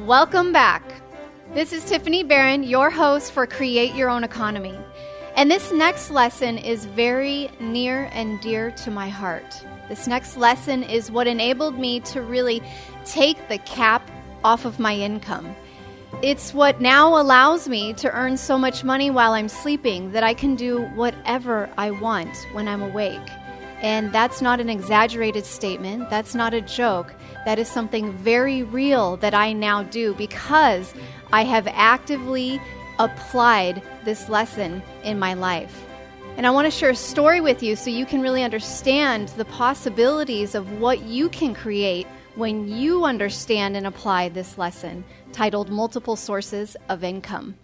Welcome back. This is Tiffany Barron, your host for Create Your Own Economy. And this next lesson is very near and dear to my heart. This next lesson is what enabled me to really take the cap off of my income. It's what now allows me to earn so much money while I'm sleeping that I can do whatever I want when I'm awake. And that's not an exaggerated statement. That's not a joke. That is something very real that I now do because I have actively applied this lesson in my life. And I want to share a story with you so you can really understand the possibilities of what you can create when you understand and apply this lesson titled Multiple Sources of Income.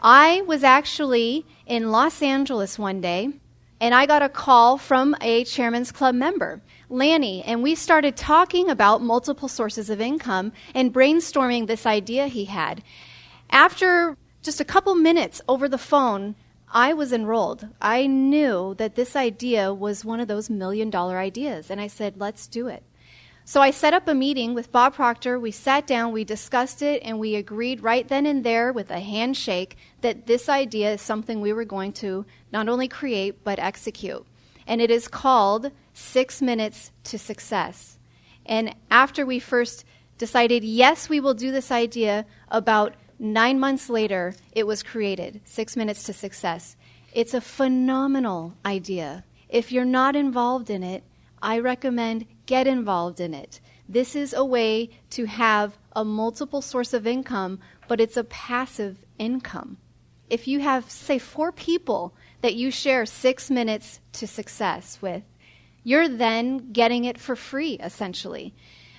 I was actually in Los Angeles one day, and I got a call from a Chairman's Club member, Lanny, and we started talking about multiple sources of income and brainstorming this idea he had. After just a couple minutes over the phone, I was enrolled. I knew that this idea was one of those $1 million ideas, and I said, let's do it. So I set up a meeting with Bob Proctor. We sat down, we discussed it, and we agreed right then and there with a handshake that this idea is something we were going to not only create, but execute. And it is called 6 Minutes to Success. And after we first decided, yes, we will do this idea, about 9 months later, it was created, 6 Minutes to Success. It's a phenomenal idea. If you're not involved in it, I recommend get involved in it. This is a way to have a multiple source of income, but it's a passive income. If you have, say, 4 people that you share 6 minutes to success with, you're then getting it for free, essentially.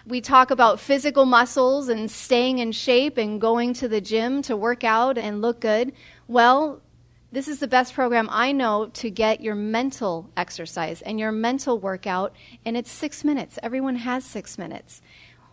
We talk about physical muscles and staying in shape and going to the gym to work out and look good. Well, this is the best program I know to get your mental exercise and your mental workout, and it's 6 minutes. Everyone has 6 minutes.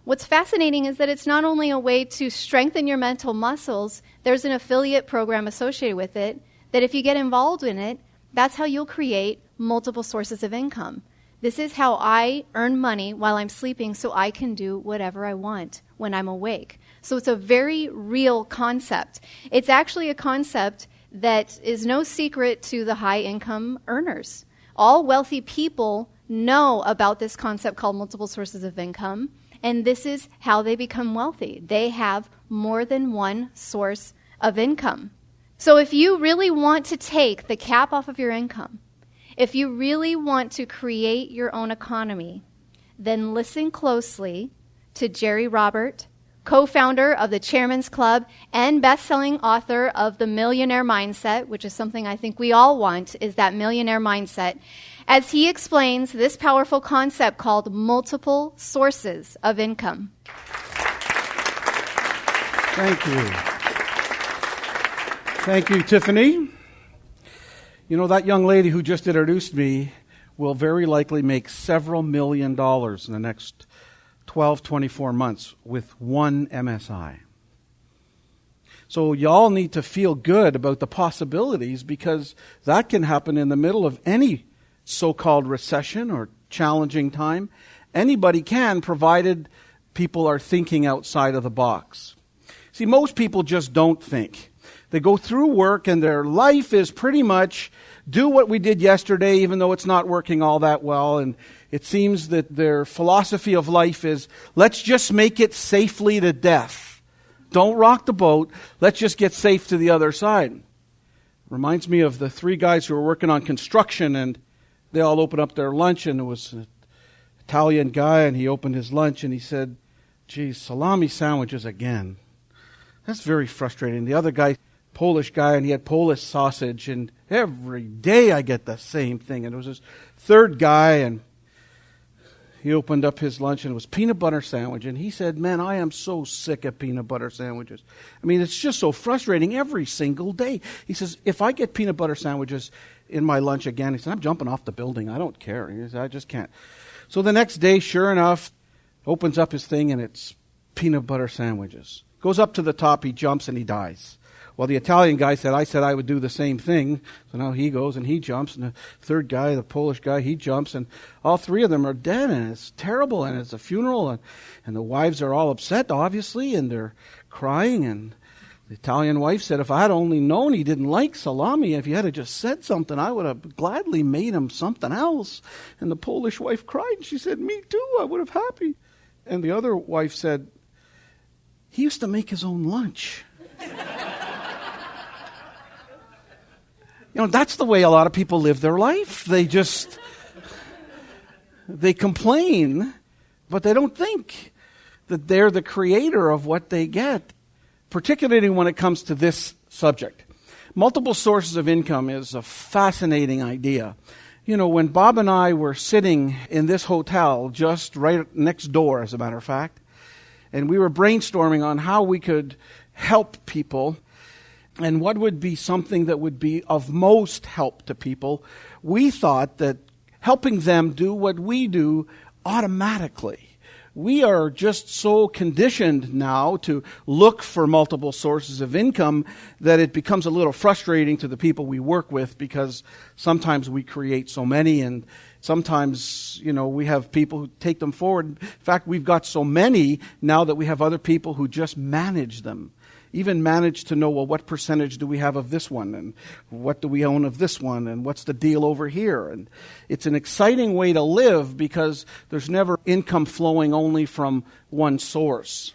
What's fascinating is that it's not only a way to strengthen your mental muscles, there's an affiliate program associated with it, that if you get involved in it, that's how you'll create multiple sources of income. This is how I earn money while I'm sleeping so I can do whatever I want when I'm awake. So it's a very real concept. It's actually a concept that is no secret to the high-income earners. All wealthy people know about this concept called multiple sources of income, and this is how they become wealthy. They have more than one source of income. So if you really want to take the cap off of your income, if you really want to create your own economy, then listen closely to Jerry Robert, co-founder of the Chairman's Club and best-selling author of The Millionaire Mindset, which is something I think we all want, is that millionaire mindset, as he explains this powerful concept called multiple sources of income. Thank you. Thank you, Tiffany. You know, that young lady who just introduced me will very likely make several $1 million in the next 12, 24 months with one MSI. So y'all need to feel good about the possibilities because that can happen in the middle of any so-called recession or challenging time. Anybody can, provided people are thinking outside of the box. See, most people just don't think. They go through work and their life is pretty much do what we did yesterday, even though it's not working all that well. And it seems that their philosophy of life is, let's just make it safely to death. Don't rock the boat. Let's just get safe to the other side. Reminds me of the 3 guys who were working on construction, and they all opened up their lunch, and it was an Italian guy, and he opened his lunch, and he said, geez, salami sandwiches again. That's very frustrating. The other guy, Polish guy, and he had Polish sausage, and every day I get the same thing. And it was this 3rd guy, and he opened up his lunch, and it was peanut butter sandwich. And he said, man, I am so sick of peanut butter sandwiches. I mean, it's just so frustrating every single day. He says, if I get peanut butter sandwiches in my lunch again, he said, I'm jumping off the building. I don't care. He said, I just can't. So the next day, sure enough, opens up his thing, and it's peanut butter sandwiches. Goes up to the top, he jumps, and he dies. Well, the Italian guy said I would do the same thing. So now he goes and he jumps, and the third guy, the Polish guy, he jumps, and all three of them are dead, and it's terrible, and it's a funeral, and the wives are all upset, obviously, and they're crying, and the Italian wife said, if I had only known he didn't like salami, if he had just said something, I would have gladly made him something else. And the Polish wife cried, and she said, me too, I would have happy. And the other wife said, he used to make his own lunch. That's the way a lot of people live their life. They complain, but they don't think that they're the creator of what they get, particularly when it comes to this subject. Multiple sources of income is a fascinating idea. When Bob and I were sitting in this hotel, just right next door, as a matter of fact, and we were brainstorming on how we could help people and what would be something that would be of most help to people, we thought that helping them do what we do automatically. We are just so conditioned now to look for multiple sources of income that it becomes a little frustrating to the people we work with, because sometimes we create so many, and sometimes, we have people who take them forward. In fact, we've got so many now that we have other people who just manage them. Even manage to know, well, what percentage do we have of this one, and what do we own of this one, and what's the deal over here? And it's an exciting way to live because there's never income flowing only from one source.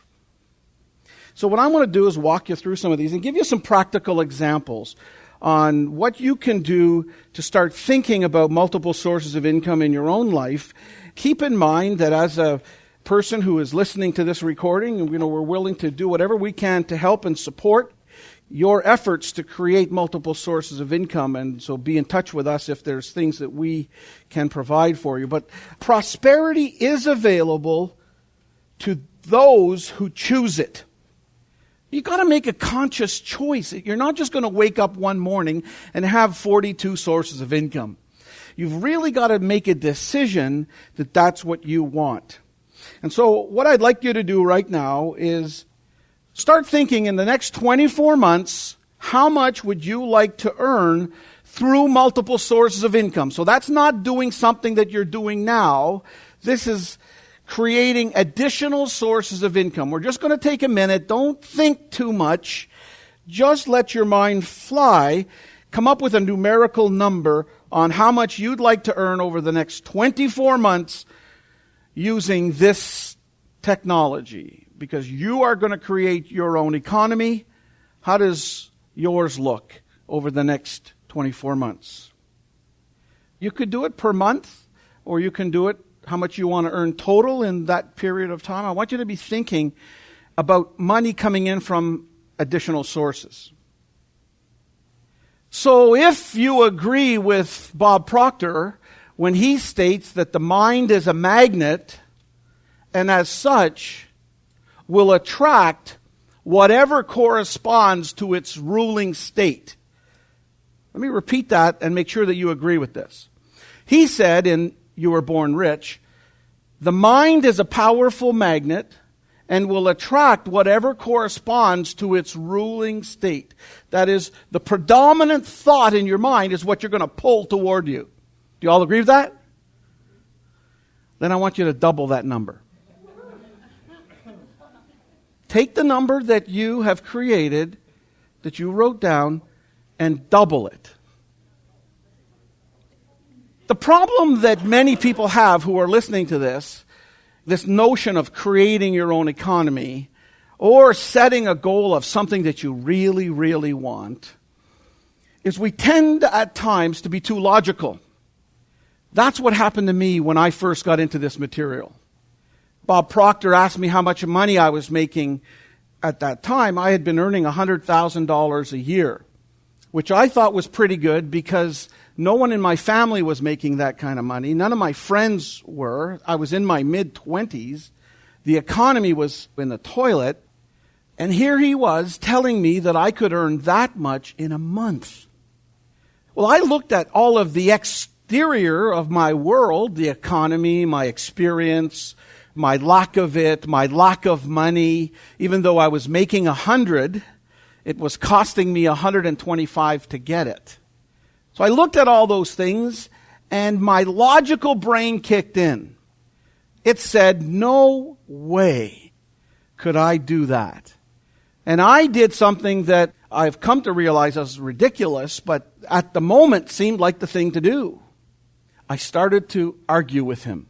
So what I want to do is walk you through some of these and give you some practical examples on what you can do to start thinking about multiple sources of income in your own life. Keep in mind that as a person who is listening to this recording, and we're willing to do whatever we can to help and support your efforts to create multiple sources of income, and so be in touch with us if there's things that we can provide for you. But prosperity is available to those who choose it. You've got to make a conscious choice. You're not just going to wake up one morning and have 42 sources of income. You've really got to make a decision that that's what you want. And so what I'd like you to do right now is start thinking in the next 24 months, how much would you like to earn through multiple sources of income? So that's not doing something that you're doing now. This is creating additional sources of income. We're just going to take a minute. Don't think too much. Just let your mind fly. Come up with a numerical number on how much you'd like to earn over the next 24 months using this technology, because you are going to create your own economy. How does yours look over the next 24 months? You could do it per month, or you can do it how much you want to earn total in that period of time. I want you to be thinking about money coming in from additional sources. So if you agree with Bob Proctor when he states that the mind is a magnet, and as such will attract whatever corresponds to its ruling state. Let me repeat that and make sure that you agree with this. He said in You Were Born Rich, the mind is a powerful magnet and will attract whatever corresponds to its ruling state. That is, the predominant thought in your mind is what you're going to pull toward you. Do you all agree with that? Then I want you to double that number. Take the number that you have created, that you wrote down, and double it. The problem that many people have who are listening to this notion of creating your own economy or setting a goal of something that you really, really want, is we tend at times to be too logical. That's what happened to me when I first got into this material. Bob Proctor asked me how much money I was making at that time. I had been earning $100,000 a year, which I thought was pretty good because no one in my family was making that kind of money. None of my friends were. I was in my mid-20s. The economy was in the toilet. And here he was telling me that I could earn that much in a month. Well, I looked at all of the exterior of my world, the economy, my experience, my lack of it, my lack of money. Even though I was making 100, it was costing me 125 to get it. So I looked at all those things, and my logical brain kicked in. It said, no way could I do that. And I did something that I've come to realize is ridiculous, but at the moment seemed like the thing to do. I started to argue with him.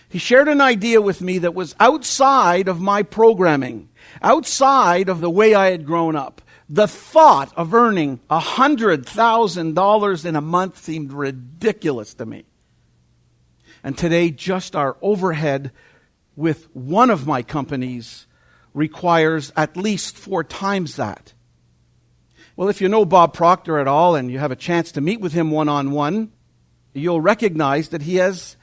He shared an idea with me that was outside of my programming, outside of the way I had grown up. The thought of earning $100,000 in a month seemed ridiculous to me. And today, just our overhead with one of my companies requires at least 4 times that. Well, if you know Bob Proctor at all and you have a chance to meet with him one-on-one, you'll recognize that he has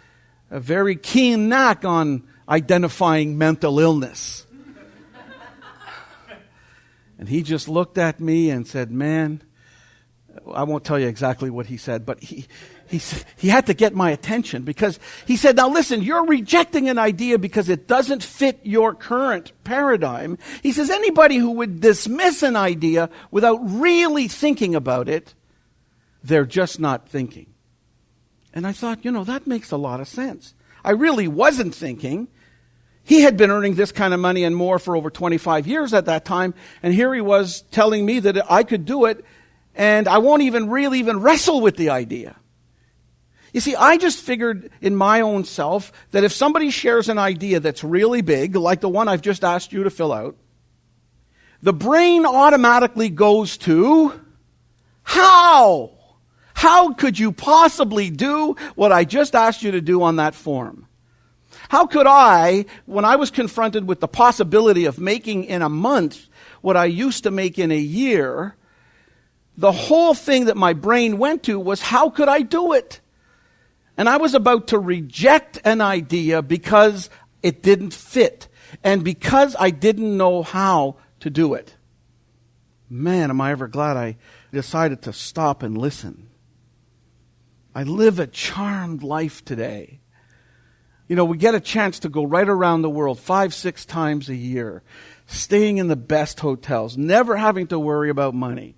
a very keen knack on identifying mental illness. And he just looked at me and said, man, I won't tell you exactly what he said, but he had to get my attention because he said, now listen, you're rejecting an idea because it doesn't fit your current paradigm. He says, anybody who would dismiss an idea without really thinking about it, they're just not thinking. And I thought, that makes a lot of sense. I really wasn't thinking. He had been earning this kind of money and more for over 25 years at that time, and here he was telling me that I could do it, and I won't even wrestle with the idea. You see, I just figured in my own self that if somebody shares an idea that's really big, like the one I've just asked you to fill out, the brain automatically goes to, how? How could you possibly do what I just asked you to do on that form? How could I, when I was confronted with the possibility of making in a month what I used to make in a year, the whole thing that my brain went to was, how could I do it? And I was about to reject an idea because it didn't fit, and because I didn't know how to do it. Man, am I ever glad I decided to stop and listen. I live a charmed life today. We get a chance to go right around the world 5-6 times a year, staying in the best hotels, never having to worry about money.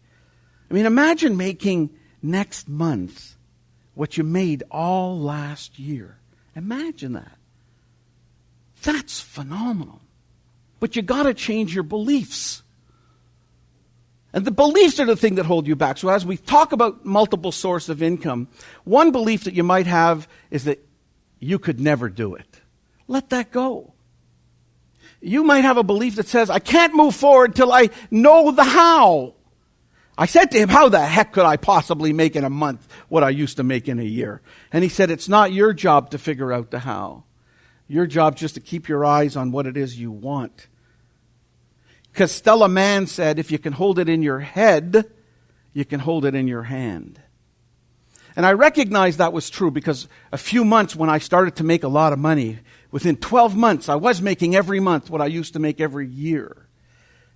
Imagine making next month what you made all last year. Imagine that. That's phenomenal. But you got to change your beliefs. And the beliefs are the thing that hold you back. So as we talk about multiple sources of income, one belief that you might have is that you could never do it. Let that go. You might have a belief that says, I can't move forward till I know the how. I said to him, how the heck could I possibly make in a month what I used to make in a year? And he said, it's not your job to figure out the how. Your job just to keep your eyes on what it is you want. Because Stella Mann said, if you can hold it in your head, you can hold it in your hand. And I recognized that was true because a few months when I started to make a lot of money, within 12 months, I was making every month what I used to make every year.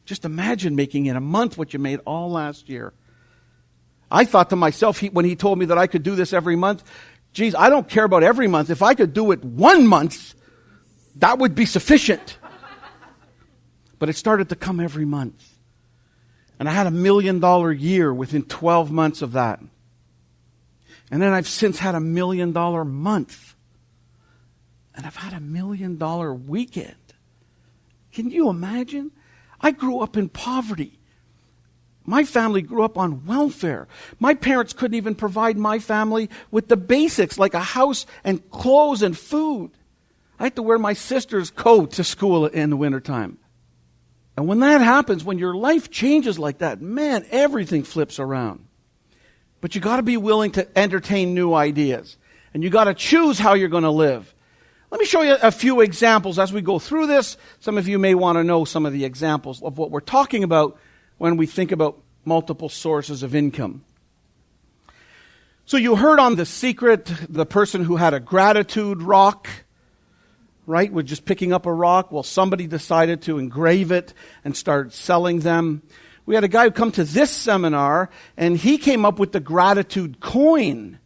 Just imagine making in a month what you made all last year. I thought to myself, when he told me that I could do this every month, geez, I don't care about every month. If I could do it 1 month, that would be sufficient. But it started to come every month. And I had $1 million year within 12 months of that. And then I've since had $1 million month. And I've had $1 million weekend. Can you imagine? I grew up in poverty. My family grew up on welfare. My parents couldn't even provide my family with the basics like a house and clothes and food. I had to wear my sister's coat to school in the wintertime. And when that happens, when your life changes like that, man, everything flips around. But you got to be willing to entertain new ideas. And you got to choose how you're going to live. Let me show you a few examples as we go through this. Some of you may want to know some of the examples of what we're talking about when we think about multiple sources of income. So you heard on The Secret, the person who had a gratitude rock, right? With just picking up a rock. Well, somebody decided to engrave it and start selling them. We had a guy who come to this seminar, and he came up with the gratitude coin.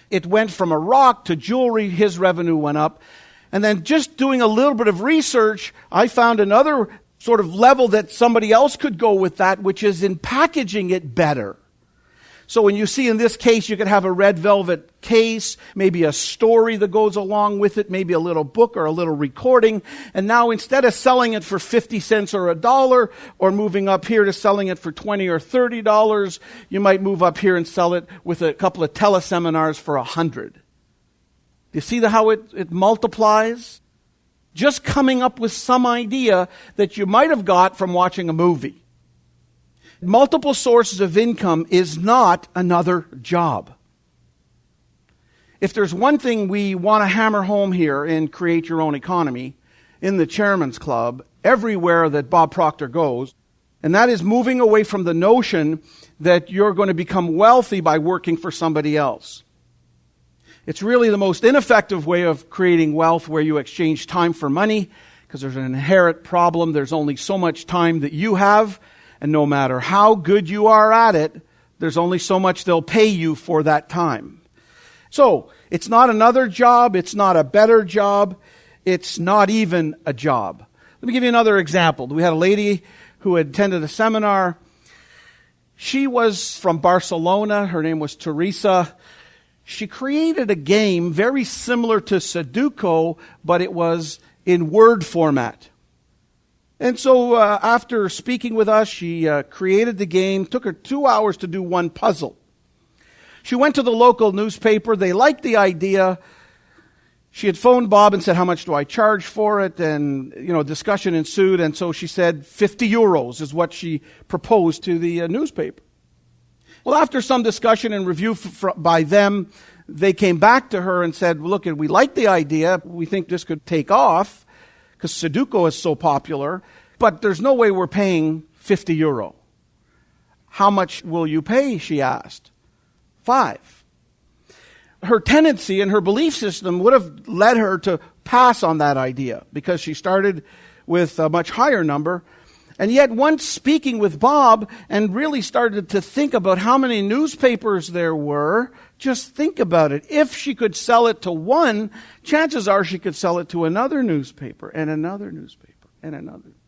It went from a rock to jewelry. His revenue went up. And then just doing a little bit of research, I found another sort of level that somebody else could go with that, which is in packaging it better. So when you see in this case, you could have a red velvet case, maybe a story that goes along with it, maybe a little book or a little recording. And now instead of selling it for 50 cents or $1, or moving up here to selling it for $20 or $30, you might move up here and sell it with a couple of teleseminars for $100. You see how it multiplies? Just coming up with some idea that you might have got from watching a movie. Multiple sources of income is not another job. If there's one thing we want to hammer home here in Create Your Own Economy, in the Chairman's Club, everywhere that Bob Proctor goes, and that is moving away from the notion that you're going to become wealthy by working for somebody else. It's really the most ineffective way of creating wealth, where you exchange time for money, because there's an inherent problem. There's only so much time that you have, and no matter how good you are at it, there's only so much they'll pay you for that time. So, it's not another job, it's not a better job, it's not even a job. Let me give you another example. We had a lady who had attended a seminar. She was from Barcelona, her name was Teresa. She created a game very similar to Sudoku, but it was in word format. And so after speaking with us, she created the game. Took her 2 hours to do one puzzle. She went to the local newspaper. They liked the idea. She had phoned Bob and said, how much do I charge for it? And, discussion ensued. And so she said 50 euros is what she proposed to the newspaper. Well, after some discussion and review by them, they came back to her and said, look, we like the idea. We think this could take off, because Sudoku is so popular, but there's no way we're paying 50 euro. How much will you pay, she asked. 5. Her tendency and her belief system would have led her to pass on that idea, because she started with a much higher number. And yet, once speaking with Bob and really started to think about how many newspapers there were, just think about it. If she could sell it to one, chances are she could sell it to another newspaper and another newspaper and another newspaper.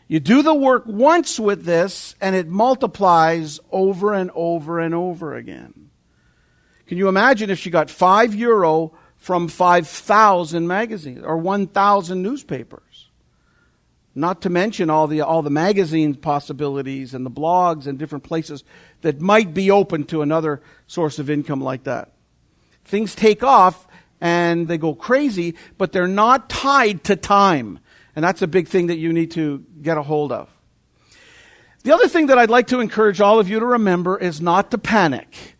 You do the work once with this, and it multiplies over and over and over again. Can you imagine if she got 5 euro from 5,000 magazines or 1,000 newspapers? Not to mention all the magazine possibilities and the blogs and different places that might be open to another source of income like that. Things take off and they go crazy, but they're not tied to time. And that's a big thing that you need to get a hold of. The other thing that I'd like to encourage all of you to remember is not to panic.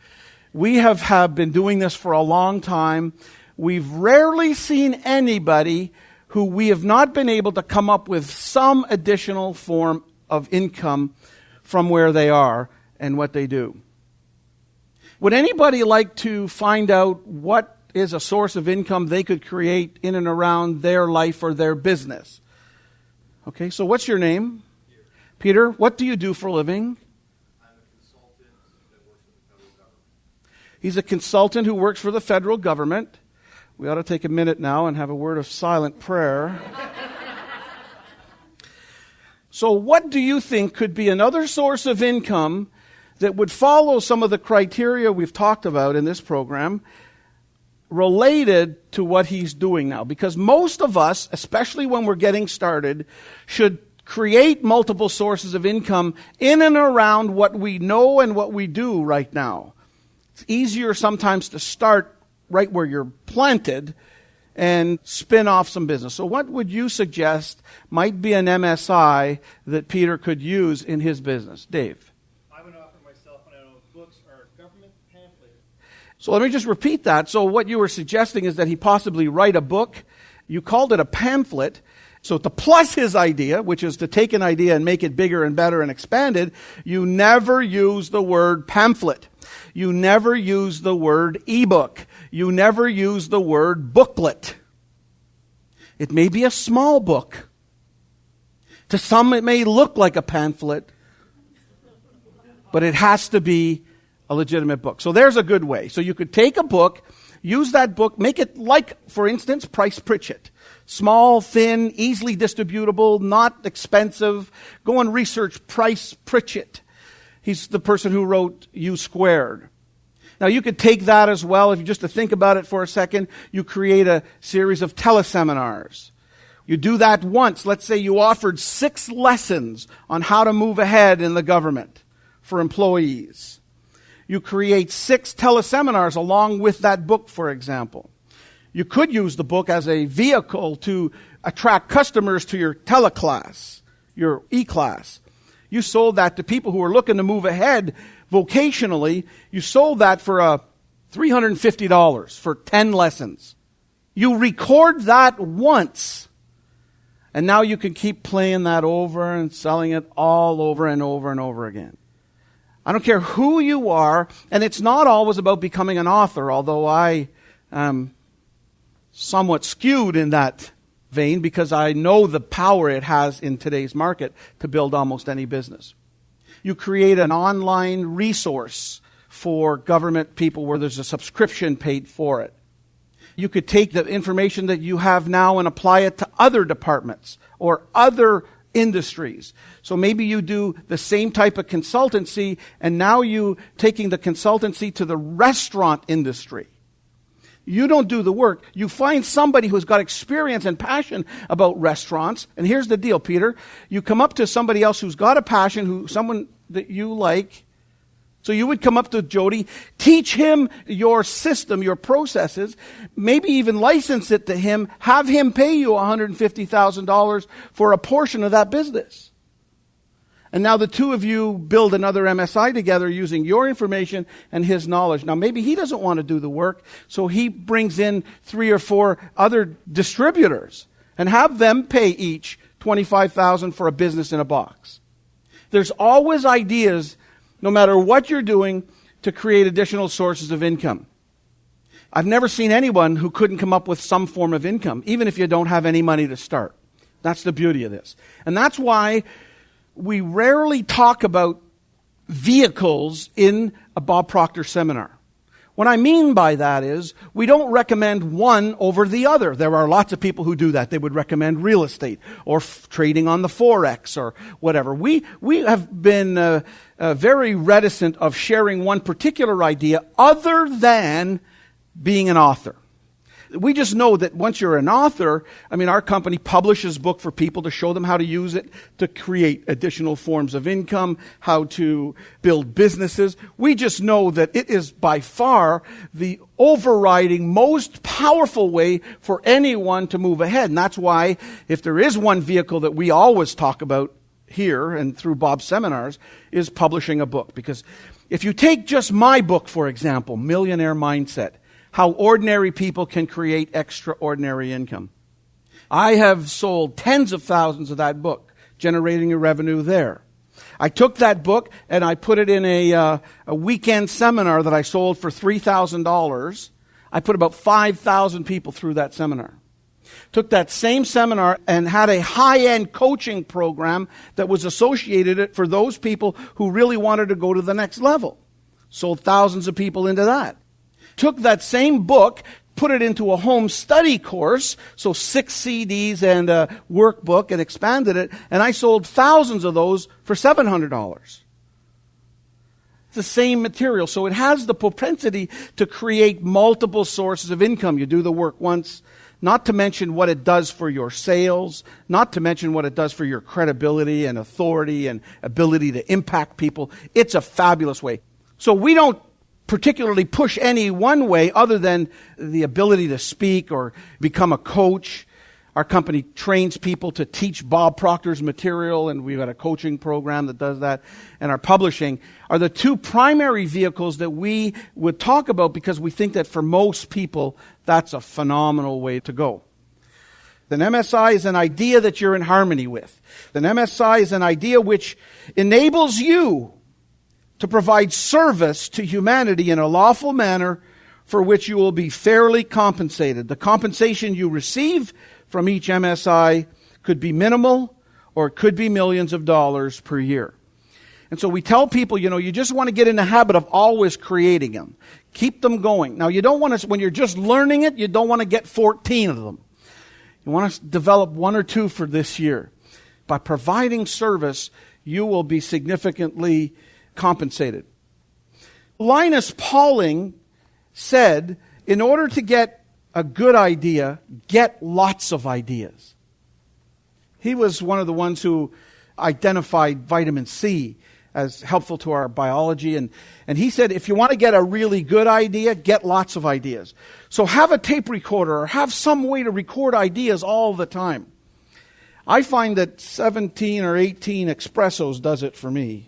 We have been doing this for a long time. We've rarely seen anybody who we have not been able to come up with some additional form of income from where they are and what they do. Would anybody like to find out what is a source of income they could create in and around their life or their business? Okay, so what's your name? Peter, what do you do for a living? I'm a consultant that works for the federal government. He's a consultant who works for the federal government. We ought to take a minute now and have a word of silent prayer. So what do you think could be another source of income that would follow some of the criteria we've talked about in this program, related to what he's doing now? Because most of us, especially when we're getting started, should create multiple sources of income in and around what we know and what we do right now. It's easier sometimes to start right where you're planted and spin off some business. So what would you suggest might be an MSI that Peter could use in his business? Dave? I would offer myself when I know books are government pamphlets. So let me just repeat that. So what you were suggesting is that he possibly write a book. You called it a pamphlet. So to plus his idea, which is to take an idea and make it bigger and better and expand it, you never use the word pamphlet. You never use the word ebook. You never use the word booklet. It may be a small book. To some it may look like a pamphlet, but it has to be a legitimate book. So there's a good way. So you could take a book, use that book, make it like, for instance, Price Pritchett. Small, thin, easily distributable, not expensive. Go and research Price Pritchett. He's the person who wrote U Squared. Now, you could take that as well. If you just to think about it for a second, you create a series of teleseminars. You do that once. Let's say you offered 6 lessons on how to move ahead in the government for employees. You create 6 teleseminars along with that book, for example. You could use the book as a vehicle to attract customers to your teleclass, your e-class. You sold that to people who are looking to move ahead vocationally. You sold that for $350 for 10 lessons. You record that once, and now you can keep playing that over and selling it all over and over and over again. I don't care who you are, and it's not always about becoming an author, although I am somewhat skewed in that vein because I know the power it has in today's market to build almost any business. You create an online resource for government people where there's a subscription paid for it. You could take the information that you have now and apply it to other departments or other industries. So maybe you do the same type of consultancy, and now you taking the consultancy to the restaurant industry. You don't do the work. You find somebody who's got experience and passion about restaurants. And here's the deal, Peter. You come up to somebody else who's got a passion, someone that you like. So you would come up to Jody, teach him your system, your processes, maybe even license it to him, have him pay you $150,000 for a portion of that business. And now the two of you build another MSI together using your information and his knowledge. Now maybe he doesn't want to do the work, so he brings in 3 or 4 other distributors and have them pay each $25,000 for a business in a box. There's always ideas, no matter what you're doing, to create additional sources of income. I've never seen anyone who couldn't come up with some form of income, even if you don't have any money to start. That's the beauty of this. And that's why we rarely talk about vehicles in a Bob Proctor seminar. What I mean by that is we don't recommend one over the other. There are lots of people who do that. They would recommend real estate or trading on the Forex or whatever. We have been very reticent of sharing one particular idea other than being an author. We just know that once you're an author, our company publishes book for people to show them how to use it to create additional forms of income, how to build businesses. We just know that it is by far the overriding, most powerful way for anyone to move ahead. And that's why if there is one vehicle that we always talk about here and through Bob's seminars is publishing a book. Because if you take just my book, for example, Millionaire Mindset, How Ordinary People Can Create Extraordinary Income. I have sold tens of thousands of that book, generating a revenue there. I took that book and I put it in a weekend seminar that I sold for $3,000. I put about 5,000 people through that seminar. Took that same seminar and had a high-end coaching program that was associated for those people who really wanted to go to the next level. Sold thousands of people into that. Took that same book, put it into a home study course, so 6 CDs and a workbook, and expanded it, and I sold thousands of those for $700. It's the same material, so it has the propensity to create multiple sources of income. You do the work once, not to mention what it does for your sales, not to mention what it does for your credibility and authority and ability to impact people. It's a fabulous way. So we don't particularly push any one way other than the ability to speak or become a coach. Our company trains people to teach Bob Proctor's material, and we've got a coaching program that does that. And our publishing are the 2 primary vehicles that we would talk about because we think that for most people, that's a phenomenal way to go. An MSI is an idea that you're in harmony with. An MSI is an idea which enables you to provide service to humanity in a lawful manner for which you will be fairly compensated. The compensation you receive from each MSI could be minimal or it could be millions of dollars per year. And so we tell people, you just want to get in the habit of always creating them. Keep them going. Now, you don't want to, when you're just learning it, you don't want to get 14 of them. You want to develop 1 or 2 for this year. By providing service, you will be significantly compensated. Linus Pauling said, in order to get a good idea, get lots of ideas. He was one of the ones who identified vitamin C as helpful to our biology. And he said, if you want to get a really good idea, get lots of ideas. So have a tape recorder or have some way to record ideas all the time. I find that 17 or 18 espressos does it for me.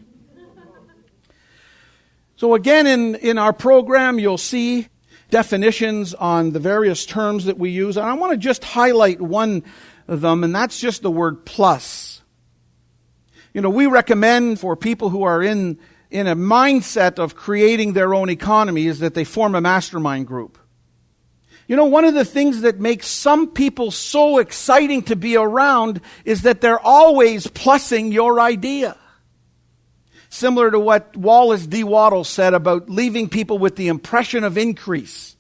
So again, in our program, you'll see definitions on the various terms that we use. And I want to just highlight one of them, and that's just the word plus. We recommend for people who are in a mindset of creating their own economy is that they form a mastermind group. One of the things that makes some people so exciting to be around is that they're always plussing your idea. Similar to what Wallace D. Wattles said about leaving people with the impression of increase.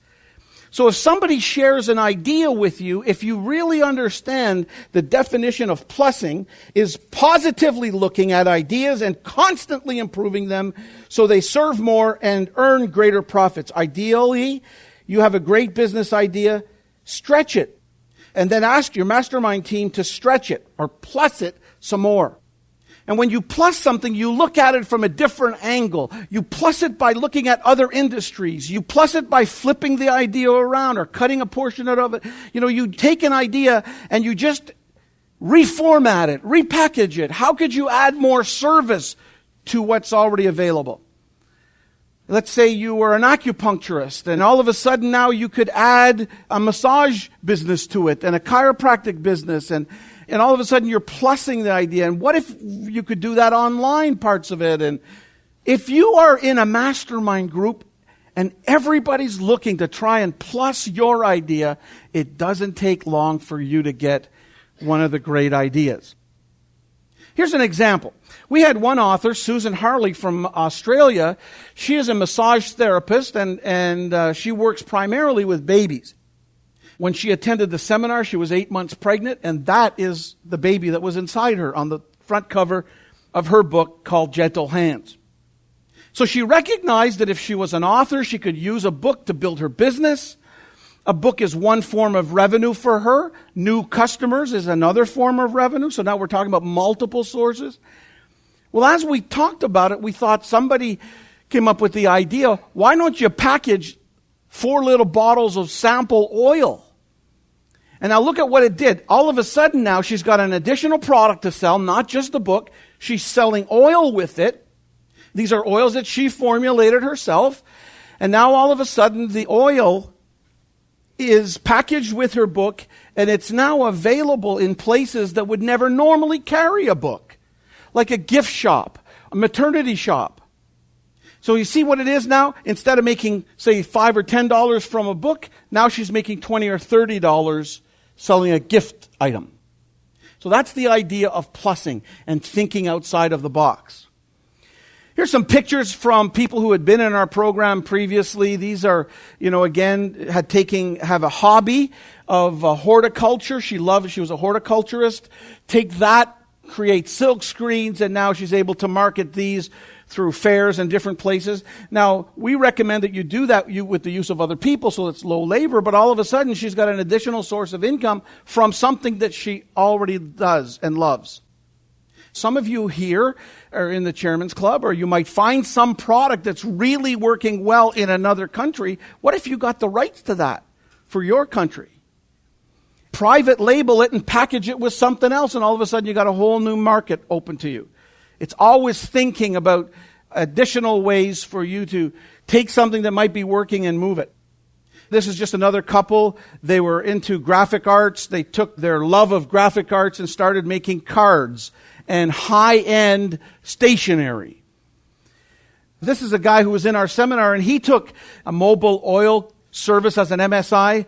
So if somebody shares an idea with you, if you really understand the definition of plussing is positively looking at ideas and constantly improving them so they serve more and earn greater profits. Ideally, you have a great business idea, stretch it, and then ask your mastermind team to stretch it or plus it some more. And when you plus something, you look at it from a different angle. You plus it by looking at other industries. You plus it by flipping the idea around or cutting a portion out of it. You take an idea and you just reformat it, repackage it. How could you add more service to what's already available? Let's say you were an acupuncturist and all of a sudden now you could add a massage business to it and a chiropractic business and all of a sudden you're plussing the idea. And what if you could do that online parts of it? And if you are in a mastermind group and everybody's looking to try and plus your idea, it doesn't take long for you to get one of the great ideas. Here's an example. We had one author, Susan Harley from Australia. She is a massage therapist and she works primarily with babies. When she attended the seminar, she was 8 months pregnant, and that is the baby that was inside her on the front cover of her book called Gentle Hands. So she recognized that if she was an author, she could use a book to build her business. A book is one form of revenue for her. New customers is another form of revenue. So now we're talking about multiple sources. Well, as we talked about it, we thought somebody came up with the idea, why don't you package 4 little bottles of sample oil? And now look at what it did. All of a sudden now she's got an additional product to sell, not just the book. She's selling oil with it. These are oils that she formulated herself. And now all of a sudden the oil is packaged with her book, and it's now available in places that would never normally carry a book, like a gift shop, a maternity shop. So you see what it is now? Instead of making, say, $5 or $10 from a book, now she's making $20 or $30 selling a gift item. So that's the idea of plussing and thinking outside of the box. Here's some pictures from people who had been in our program previously. These are, again, have a hobby of horticulture. She was a horticulturist. Take that, create silk screens, and now she's able to market these through fairs and different places. Now, we recommend that you do that with the use of other people so it's low labor, but all of a sudden she's got an additional source of income from something that she already does and loves. Some of you here are in the Chairman's Club, or you might find some product that's really working well in another country. What if you got the rights to that for your country? Private label it and package it with something else, and all of a sudden you got a whole new market open to you. It's always thinking about additional ways for you to take something that might be working and move it. This is just another couple. They were into graphic arts. They took their love of graphic arts and started making cards and high-end stationery. This is a guy who was in our seminar, and he took a mobile oil service as an MSI.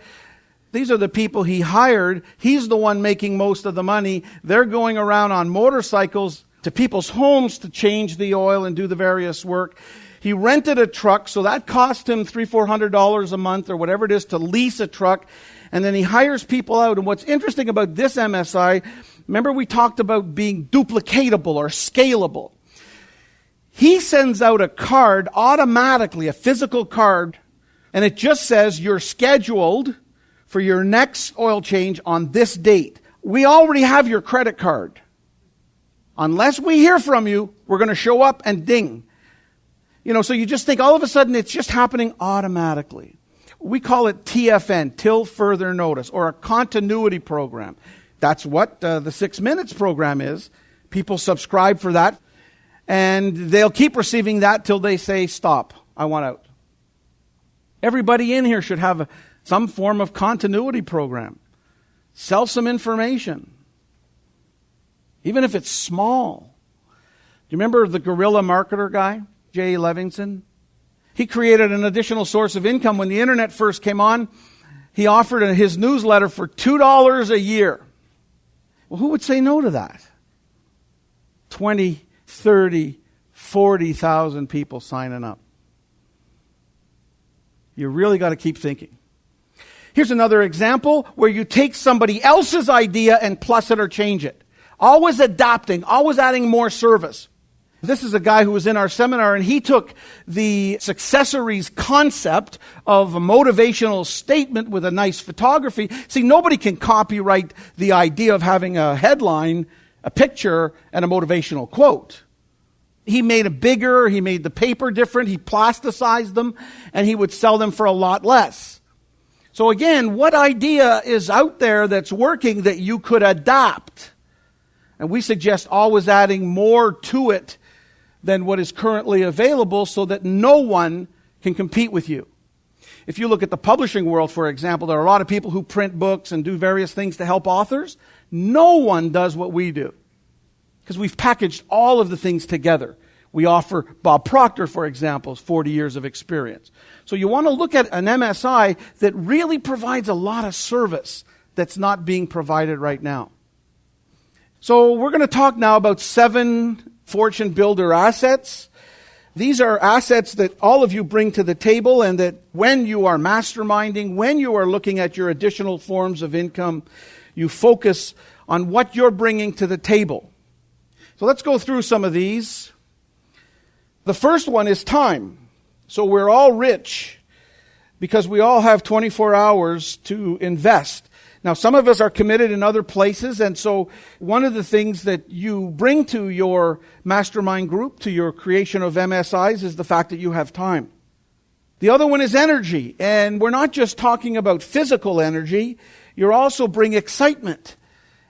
These are the people he hired. He's the one making most of the money. They're going around on motorcycles to people's homes to change the oil and do the various work. He rented a truck, so that cost him $300-400 a month or whatever it is to lease a truck. And then he hires people out. And what's interesting about this MSI, remember we talked about being duplicatable or scalable. He sends out a card automatically, a physical card, and it just says you're scheduled for your next oil change on this date. We already have your credit card. Unless we hear from you, we're going to show up and ding. So you just think all of a sudden it's just happening automatically. We call it TFN, till further notice, or a continuity program. That's what the 6 Minutes program is. People subscribe for that, and they'll keep receiving that till they say, stop, I want out. Everybody in here should have some form of continuity program. Sell some information. Even if it's small. Do you remember the guerrilla marketer guy, Jay Levinson? He created an additional source of income. When the internet first came on, he offered his newsletter for $2 a year. Well, who would say no to that? 20, 30, 40,000 people signing up. You really got to keep thinking. Here's another example where you take somebody else's idea and plus it or change it. Always adapting, always adding more service. This is a guy who was in our seminar, and he took the Successories concept of a motivational statement with a nice photography. See, nobody can copyright the idea of having a headline, a picture, and a motivational quote. He made it bigger, he made the paper different, he plasticized them, and he would sell them for a lot less. So again, what idea is out there that's working that you could adapt? And we suggest always adding more to it than what is currently available so that no one can compete with you. If you look at the publishing world, for example, there are a lot of people who print books and do various things to help authors. No one does what we do because we've packaged all of the things together. We offer Bob Proctor, for example, 40 years of experience. So you want to look at an MSI that really provides a lot of service that's not being provided right now. So we're going to talk now about 7 Fortune Builder assets. These are assets that all of you bring to the table, and that when you are masterminding, when you are looking at your additional forms of income, you focus on what you're bringing to the table. So let's go through some of these. The first one is time. So we're all rich because we all have 24 hours to invest. Now, some of us are committed in other places, and so one of the things that you bring to your mastermind group, to your creation of MSIs, is the fact that you have time. The other one is energy, and we're not just talking about physical energy, you also bring excitement.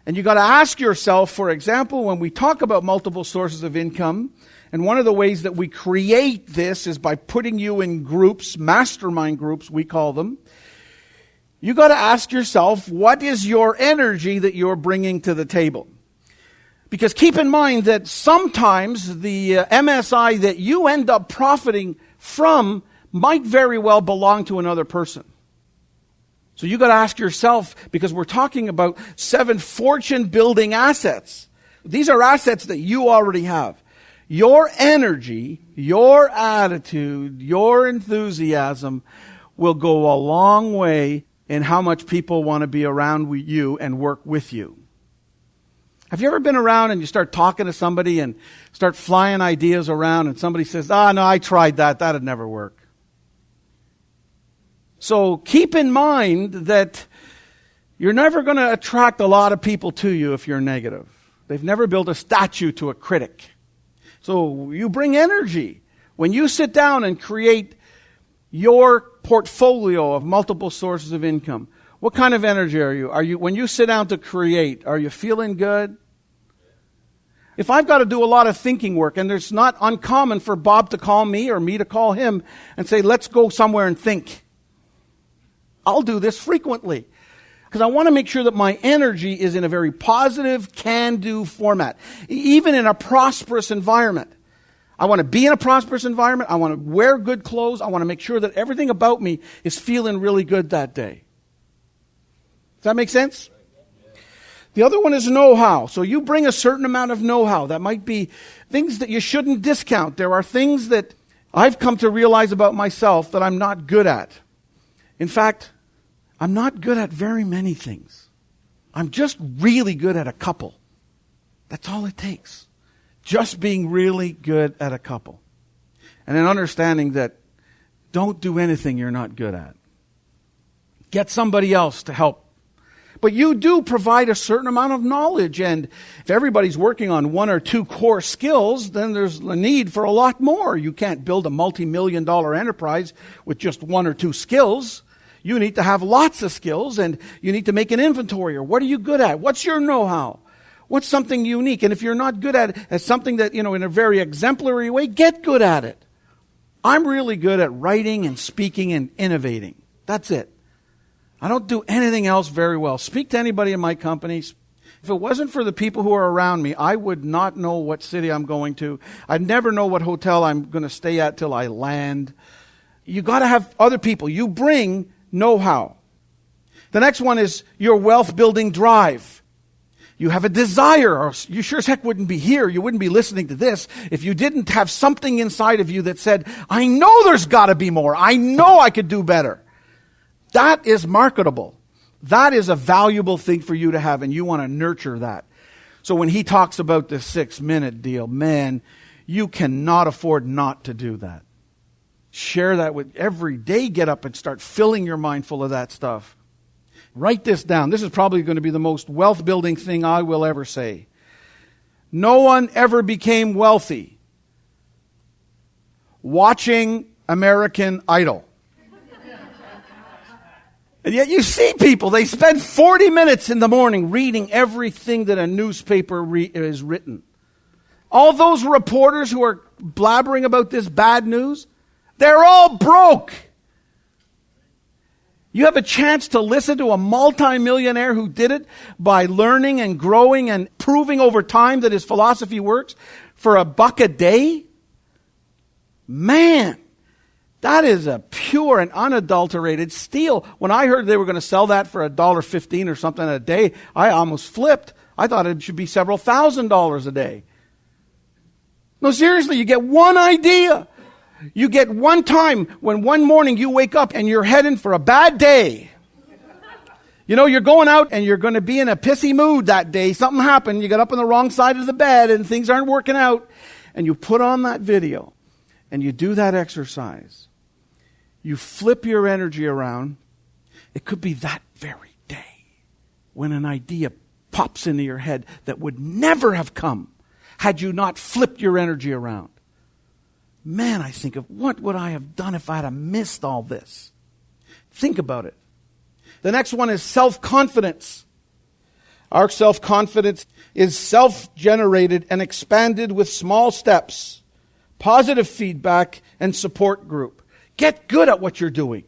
And you got to ask yourself, for example, when we talk about multiple sources of income, and one of the ways that we create this is by putting you in groups, mastermind groups, we call them. You got to ask yourself, what is your energy that you're bringing to the table? Because keep in mind that sometimes the MSI that you end up profiting from might very well belong to another person. So you got to ask yourself, because we're talking about 7 fortune building assets. These are assets that you already have. Your energy, your attitude, your enthusiasm will go a long way in how much people want to be around you and work with you. Have you ever been around and you start talking to somebody and start flying ideas around and somebody says, no, I tried that. That'd never work. So keep in mind that you're never going to attract a lot of people to you if you're negative. They've never built a statue to a critic. So you bring energy. When you sit down and create your portfolio of multiple sources of income, what kind of energy are you? When you sit down to create, are you feeling good? If I've got to do a lot of thinking work, and it's not uncommon for Bob to call me or me to call him and say, let's go somewhere and think. I'll do this frequently because I want to make sure that my energy is in a very positive, can-do format, even in a prosperous environment. I want to be in a prosperous environment. I want to wear good clothes. I want to make sure that everything about me is feeling really good that day. Does that make sense? The other one is know-how. So you bring a certain amount of know-how. That might be things that you shouldn't discount. There are things that I've come to realize about myself that I'm not good at. In fact, I'm not good at very many things. I'm just really good at a couple. That's all it takes. Just being really good at a couple. And an understanding that don't do anything you're not good at. Get somebody else to help. But you do provide a certain amount of knowledge, and if everybody's working on one or two core skills, then there's a need for a lot more. You can't build a multi-million-dollar enterprise with just one or two skills. You need to have lots of skills, and you need to make an inventory. Or what are you good at? What's your know-how? What's something unique? And if you're not good at something that, in a very exemplary way, get good at it. I'm really good at writing and speaking and innovating. That's it. I don't do anything else very well. Speak to anybody in my company. If it wasn't for the people who are around me, I would not know what city I'm going to. I'd never know what hotel I'm going to stay at till I land. You got to have other people. You bring know-how. The next one is your wealth-building drive. You have a desire, or you sure as heck wouldn't be here. You wouldn't be listening to this if you didn't have something inside of you that said, I know there's got to be more. I know I could do better. That is marketable. That is a valuable thing for you to have, and you want to nurture that. So when he talks about the 6-minute deal, man, you cannot afford not to do that. Share that with every day. Get up and start filling your mind full of that stuff. Write this down. This is probably going to be the most wealth-building thing I will ever say. No one ever became wealthy watching American Idol. And yet you see people, they spend 40 minutes in the morning reading everything that a newspaper is written. All those reporters who are blabbering about this bad news, they're all broke. You have a chance to listen to a multimillionaire who did it by learning and growing and proving over time that his philosophy works for $1 a day? Man, that is a pure and unadulterated steal. When I heard they were going to sell that for $1.15 or something a day, I almost flipped. I thought it should be several $1,000s a day. No, seriously, you get one idea. You get one time when one morning you wake up and you're heading for a bad day. You're going out and you're going to be in a pissy mood that day. Something happened. You got up on the wrong side of the bed and things aren't working out. And you put on that video and you do that exercise. You flip your energy around. It could be that very day when an idea pops into your head that would never have come had you not flipped your energy around. Man, I think of what would I have done if I had missed all this? Think about it. The next one is self-confidence. Our self-confidence is self-generated and expanded with small steps, positive feedback, and support group. Get good at what you're doing.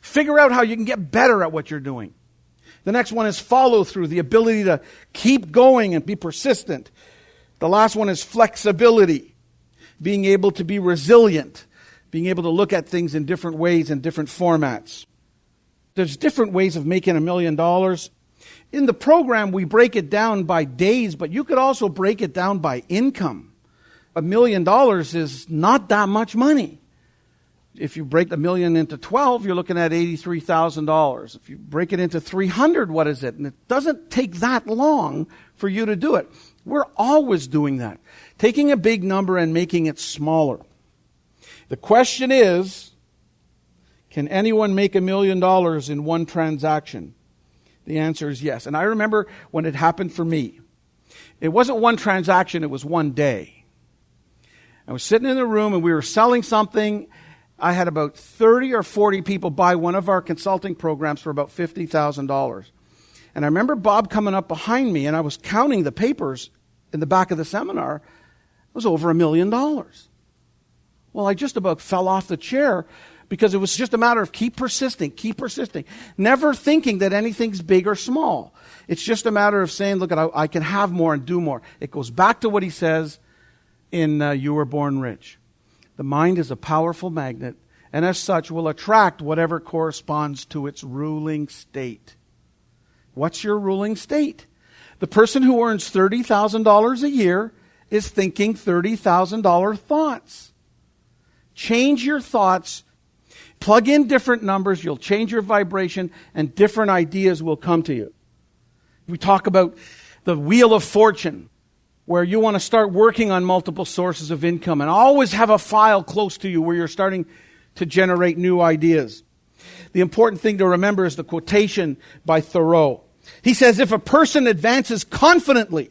Figure out how you can get better at what you're doing. The next one is follow-through, the ability to keep going and be persistent. The last one is flexibility, being able to be resilient, being able to look at things in different ways and different formats. There's different ways of making $1 million. In the program, we break it down by days, but you could also break it down by income. $1 million is not that much money. If you break $1 million into 12, you're looking at $83,000. If you break it into 300, what is it? And it doesn't take that long for you to do it. We're always doing that. Taking a big number and making it smaller. The question is, can anyone make $1 million in one transaction? The answer is yes. And I remember when it happened for me. It wasn't one transaction, it was one day. I was sitting in the room and we were selling something. I had about 30 or 40 people buy one of our consulting programs for about $50,000. And I remember Bob coming up behind me, and I was counting the papers in the back of the seminar. It was over $1 million. Well, I just about fell off the chair because it was just a matter of keep persisting, never thinking that anything's big or small. It's just a matter of saying, look, I can have more and do more. It goes back to what he says in You Were Born Rich. The mind is a powerful magnet, and as such will attract whatever corresponds to its ruling state. What's your ruling state? The person who earns $30,000 a year is thinking $30,000 thoughts. Change your thoughts. Plug in different numbers. You'll change your vibration, and different ideas will come to you. We talk about the Wheel of Fortune, where you want to start working on multiple sources of income and always have a file close to you where you're starting to generate new ideas. The important thing to remember is the quotation by Thoreau. He says, if a person advances confidently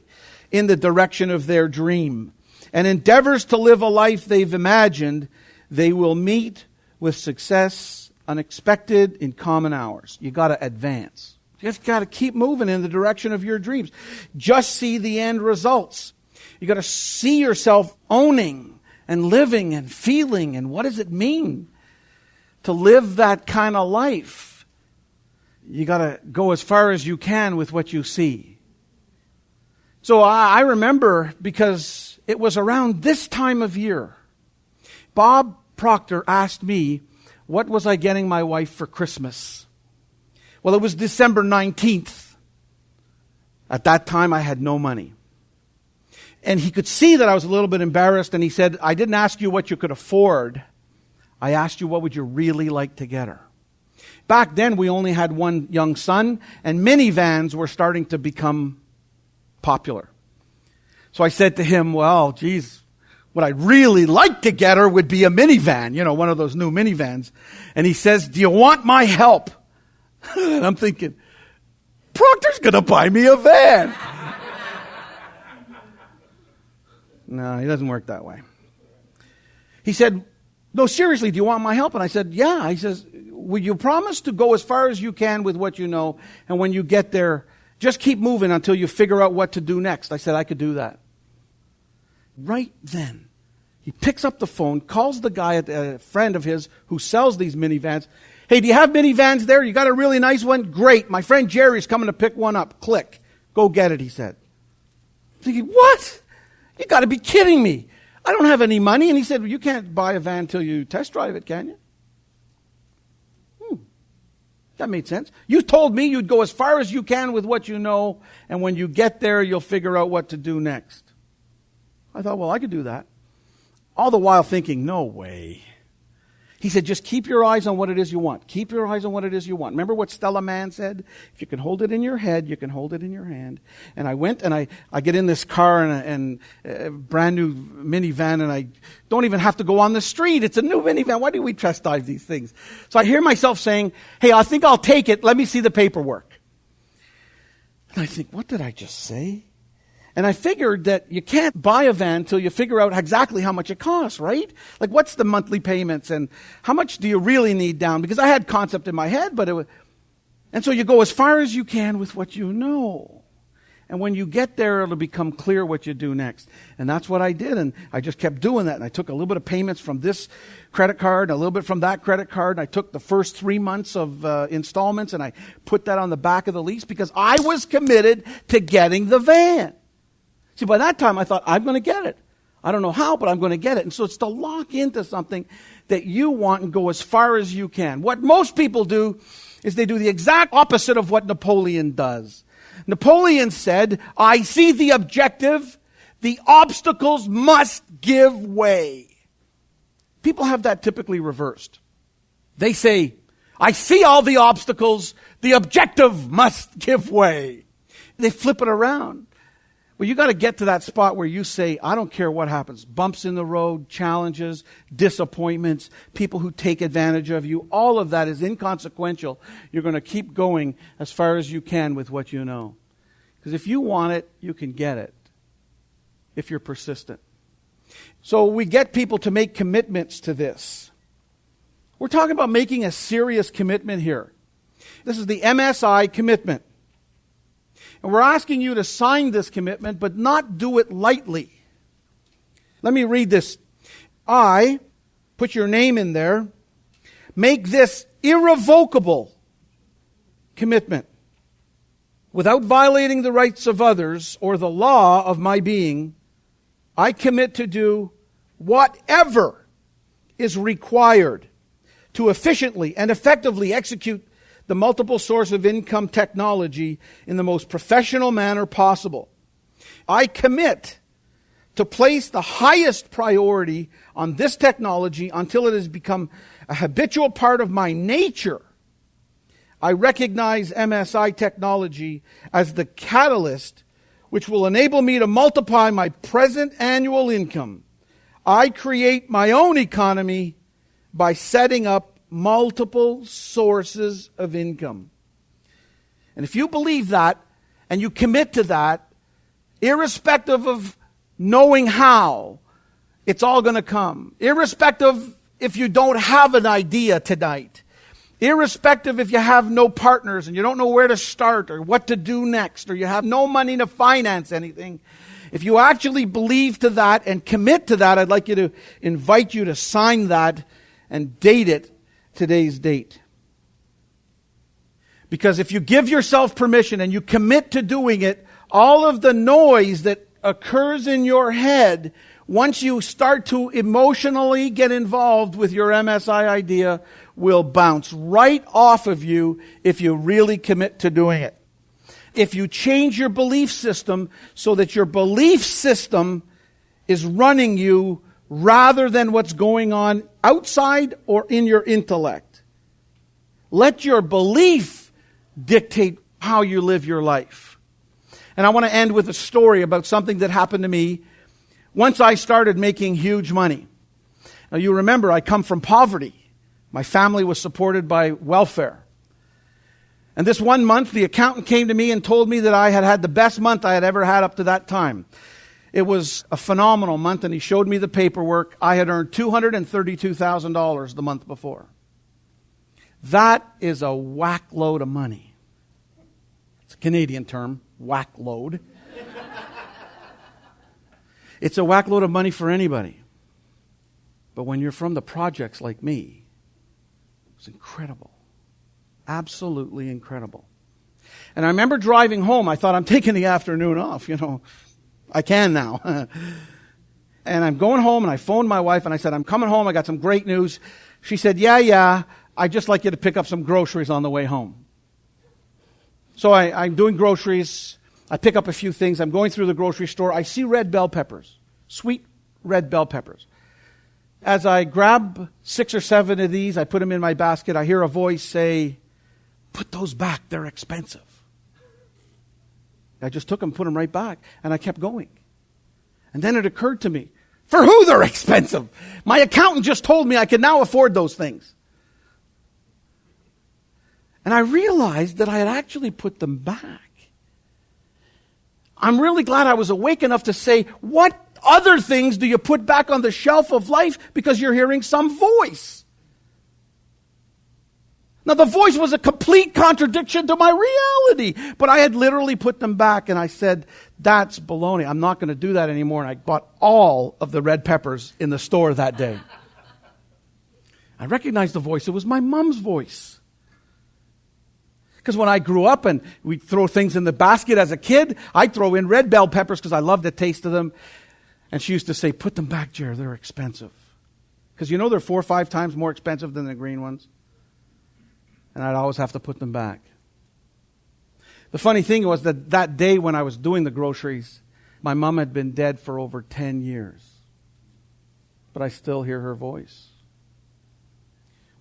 in the direction of their dream and endeavors to live a life they've imagined, they will meet with success unexpected in common hours. You got to advance. You just got to keep moving in the direction of your dreams. Just see the end results. You got to see yourself owning and living and feeling, and what does it mean to live that kind of life? You got to go as far as you can with what you see. So I remember, because it was around this time of year, Bob Proctor asked me, what was I getting my wife for Christmas? Well, it was December 19th. At that time, I had no money. And he could see that I was a little bit embarrassed, and he said, I didn't ask you what you could afford. I asked you, what would you really like to get her? Back then, we only had one young son, and minivans were starting to become popular. So I said to him, well, geez, what I'd really like to get her would be a minivan, one of those new minivans. And he says, do you want my help? And I'm thinking, Proctor's going to buy me a van. No, he doesn't work that way. He said, no, seriously, do you want my help? And I said, yeah. He says, will you promise to go as far as you can with what you know, and when you get there, just keep moving until you figure out what to do next? I said, I could do that. Right then, he picks up the phone, calls the guy, a friend of his who sells these minivans. Hey, do you have minivans there? You got a really nice one? Great. My friend Jerry's coming to pick one up. Click. Go get it, he said. I'm thinking, what? You got to be kidding me. I don't have any money. And he said, well, you can't buy a van until you test drive it, can you? That made sense. You told me you'd go as far as you can with what you know, and when you get there, you'll figure out what to do next. I thought, well, I could do that. All the while thinking, no way. He said, just keep your eyes on what it is you want. Keep your eyes on what it is you want. Remember what Stella Mann said? If you can hold it in your head, you can hold it in your hand. And I went and I get in this car and a brand new minivan, and I don't even have to go on the street. It's a new minivan. Why do we test drive these things? So I hear myself saying, hey, I think I'll take it. Let me see the paperwork. And I think, what did I just say? And I figured that you can't buy a van until you figure out exactly how much it costs, right? Like, what's the monthly payments and how much do you really need down? Because I had concept in my head, but and so you go as far as you can with what you know. And when you get there, it'll become clear what you do next. And that's what I did. And I just kept doing that. And I took a little bit of payments from this credit card, a little bit from that credit card. And I took the first 3 months of installments, and I put that on the back of the lease because I was committed to getting the van. See, by that time, I thought, I'm going to get it. I don't know how, but I'm going to get it. And so it's to lock into something that you want and go as far as you can. What most people do is they do the exact opposite of what Napoleon does. Napoleon said, I see the objective, the obstacles must give way. People have that typically reversed. They say, I see all the obstacles, the objective must give way. They flip it around. Well, you got to get to that spot where you say, I don't care what happens. Bumps in the road, challenges, disappointments, people who take advantage of you. All of that is inconsequential. You're going to keep going as far as you can with what you know. Because if you want it, you can get it. If you're persistent. So we get people to make commitments to this. We're talking about making a serious commitment here. This is the MSI commitment. And we're asking you to sign this commitment, but not do it lightly. Let me read this. I, put your name in there, make this irrevocable commitment. Without violating the rights of others or the law of my being, I commit to do whatever is required to efficiently and effectively execute the multiple source of income technology in the most professional manner possible. I commit to place the highest priority on this technology until it has become a habitual part of my nature. I recognize MSI technology as the catalyst which will enable me to multiply my present annual income. I create my own economy by setting up multiple sources of income. And if you believe that and you commit to that, irrespective of knowing how, it's all going to come. Irrespective if you don't have an idea tonight. Irrespective if you have no partners and you don't know where to start or what to do next, or you have no money to finance anything. If you actually believe to that and commit to that, I'd like you to invite you to sign that and date it today's date. Because if you give yourself permission and you commit to doing it, all of the noise that occurs in your head, once you start to emotionally get involved with your MSI idea, will bounce right off of you if you really commit to doing it. If you change your belief system so that your belief system is running you rather than what's going on outside or in your intellect. Let your belief dictate how you live your life. And I want to end with a story about something that happened to me once I started making huge money. Now you remember, I come from poverty. My family was supported by welfare. And this one month, the accountant came to me and told me that I had had the best month I had ever had up to that time. It was a phenomenal month, and he showed me the paperwork. I had earned $232,000 the month before. That is a whack load of money. It's a Canadian term, whack load. It's a whack load of money for anybody. But when you're from the projects like me, it's incredible. Absolutely incredible. And I remember driving home. I thought, I'm taking the afternoon off, I can now. And I'm going home, and I phoned my wife, and I said, I'm coming home. I got some great news. She said, yeah, I'd just like you to pick up some groceries on the way home. So I'm doing groceries. I pick up a few things. I'm going through the grocery store. I see red bell peppers, sweet red bell peppers. As I grab 6 or 7 of these, I put them in my basket. I hear a voice say, put those back. They're expensive. I just took them, put them right back, and I kept going. And then it occurred to me, for who they're expensive? My accountant just told me I can now afford those things. And I realized that I had actually put them back. I'm really glad I was awake enough to say, what other things do you put back on the shelf of life because you're hearing some voice? Now, the voice was a complete contradiction to my reality, but I had literally put them back, and I said, that's baloney. I'm not going to do that anymore, and I bought all of the red peppers in the store that day. I recognized the voice. It was my mom's voice. Because when I grew up and we'd throw things in the basket as a kid, I'd throw in red bell peppers because I loved the taste of them. And she used to say, put them back, Jer, they're expensive. Because they're 4 or 5 times more expensive than the green ones. And I'd always have to put them back. The funny thing was that day when I was doing the groceries, my mom had been dead for over 10 years. But I still hear her voice.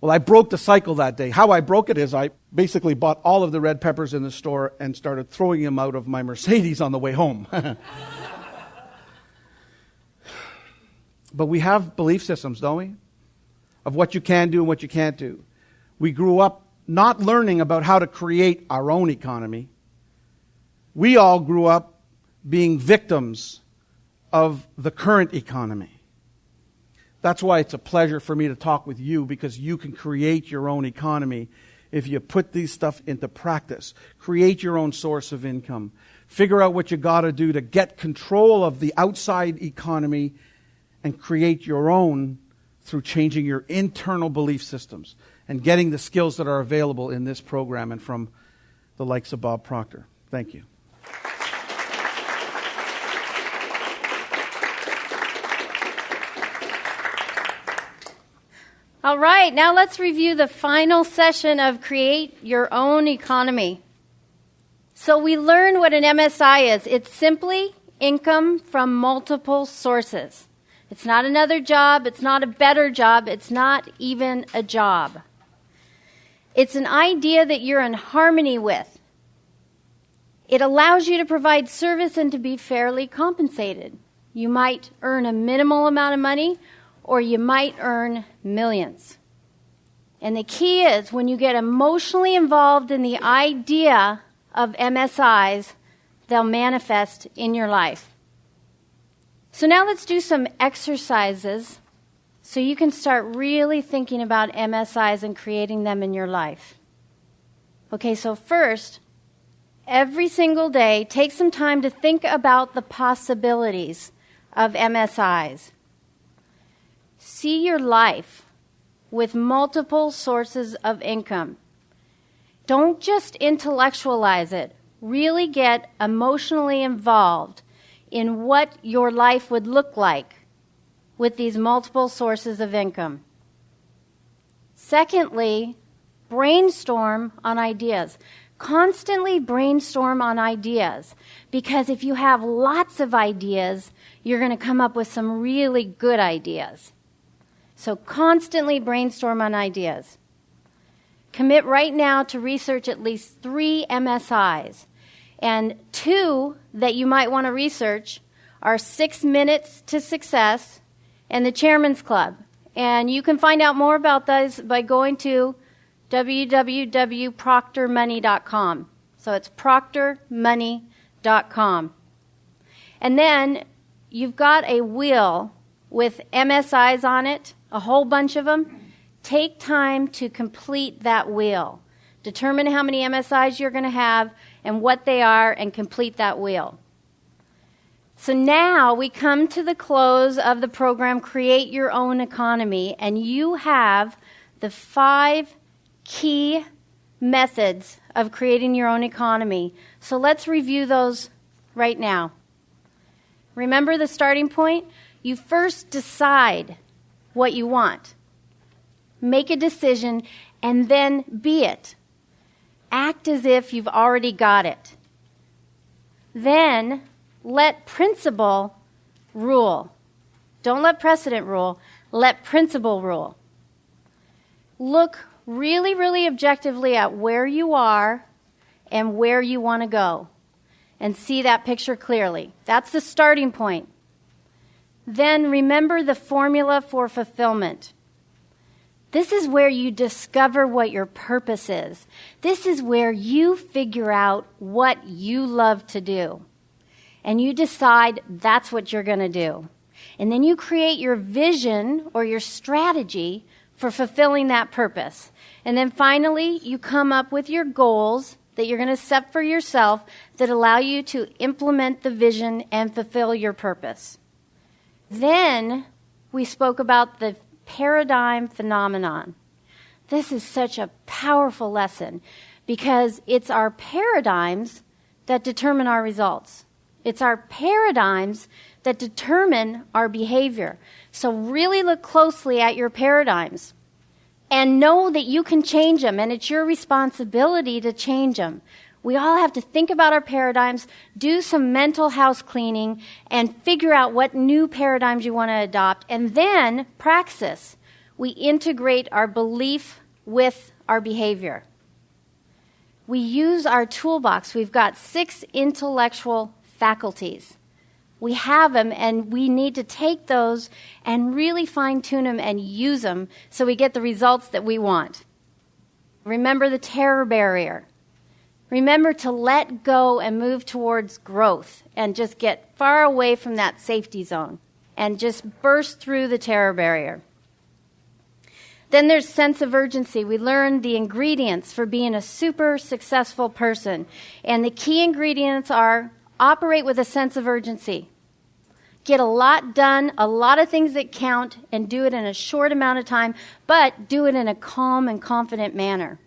Well, I broke the cycle that day. How I broke it is I basically bought all of the red peppers in the store and started throwing them out of my Mercedes on the way home. But we have belief systems, don't we? Of what you can do and what you can't do. We grew up not learning about how to create our own economy. We all grew up being victims of the current economy. That's why it's a pleasure for me to talk with you, because you can create your own economy if you put these stuff into practice. Create your own source of income. Figure out what you got to do to get control of the outside economy and create your own through changing your internal belief systems and getting the skills that are available in this program and from the likes of Bob Proctor. Thank you. All right, now let's review the final session of Create Your Own Economy. So we learned what an MSI is. It's simply income from multiple sources. It's not another job. It's not a better job. It's not even a job. It's an idea that you're in harmony with. It allows you to provide service and to be fairly compensated. You might earn a minimal amount of money, or you might earn millions. And the key is when you get emotionally involved in the idea of MSIs, they'll manifest in your life. So now let's do some exercises so you can start really thinking about MSIs and creating them in your life. Okay, so first, every single day, take some time to think about the possibilities of MSIs. See your life with multiple sources of income. Don't just intellectualize it. Really get emotionally involved in what your life would look like with these multiple sources of income. Secondly, brainstorm on ideas. Constantly brainstorm on ideas, because if you have lots of ideas, you're going to come up with some really good ideas. So constantly brainstorm on ideas. Commit right now to research at least 3 MSIs. And 2 that you might want to research are 6 Minutes to Success and the Chairman's Club. And you can find out more about those by going to www.proctormoney.com. So it's proctormoney.com. And then you've got a wheel with MSIs on it, a whole bunch of them. Take time to complete that wheel. Determine how many MSIs you're going to have and what they are, and complete that wheel. So now we come to the close of the program, Create Your Own Economy, and you have the 5 key methods of creating your own economy. So let's review those right now. Remember the starting point? You first decide what you want. Make a decision and then be it. Act as if you've already got it. Then let principle rule. Don't let precedent rule. Let principle rule. Look really, really objectively at where you are and where you want to go, and see that picture clearly. That's the starting point. Then remember the formula for fulfillment. This is where you discover what your purpose is. This is where you figure out what you love to do. And you decide that's what you're going to do. And then you create your vision or your strategy for fulfilling that purpose. And then finally, you come up with your goals that you're going to set for yourself that allow you to implement the vision and fulfill your purpose. Then we spoke about the paradigm phenomenon. This is such a powerful lesson because it's our paradigms that determine our results. It's our paradigms that determine our behavior. So really look closely at your paradigms and know that you can change them, and it's your responsibility to change them. We all have to think about our paradigms, do some mental house cleaning, and figure out what new paradigms you want to adopt, and then praxis. We integrate our belief with our behavior. We use our toolbox. We've got 6 intellectual faculties. We have them, and we need to take those and really fine-tune them and use them so we get the results that we want. Remember the terror barrier. Remember to let go and move towards growth and just get far away from that safety zone and just burst through the terror barrier. Then there's sense of urgency. We learned the ingredients for being a super successful person. And the key ingredients are operate with a sense of urgency. Get a lot done, a lot of things that count, and do it in a short amount of time, but do it in a calm and confident manner.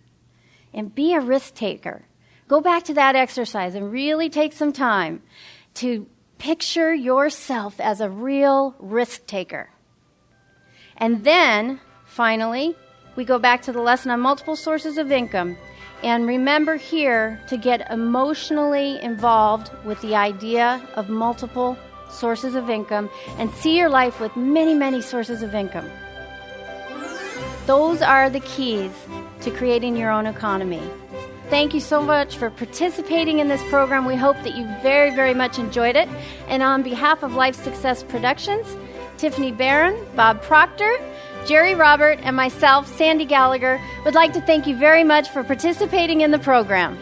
And be a risk taker. Go back to that exercise and really take some time to picture yourself as a real risk taker. And then Finally, we go back to the lesson on multiple sources of income. And remember here to get emotionally involved with the idea of multiple sources of income and see your life with many, many sources of income. Those are the keys to creating your own economy. Thank you so much for participating in this program. We hope that you very, very much enjoyed it. And on behalf of Life Success Productions, Tiffany Barron, Bob Proctor, Jerry Robert, and myself, Sandy Gallagher, would like to thank you very much for participating in the program.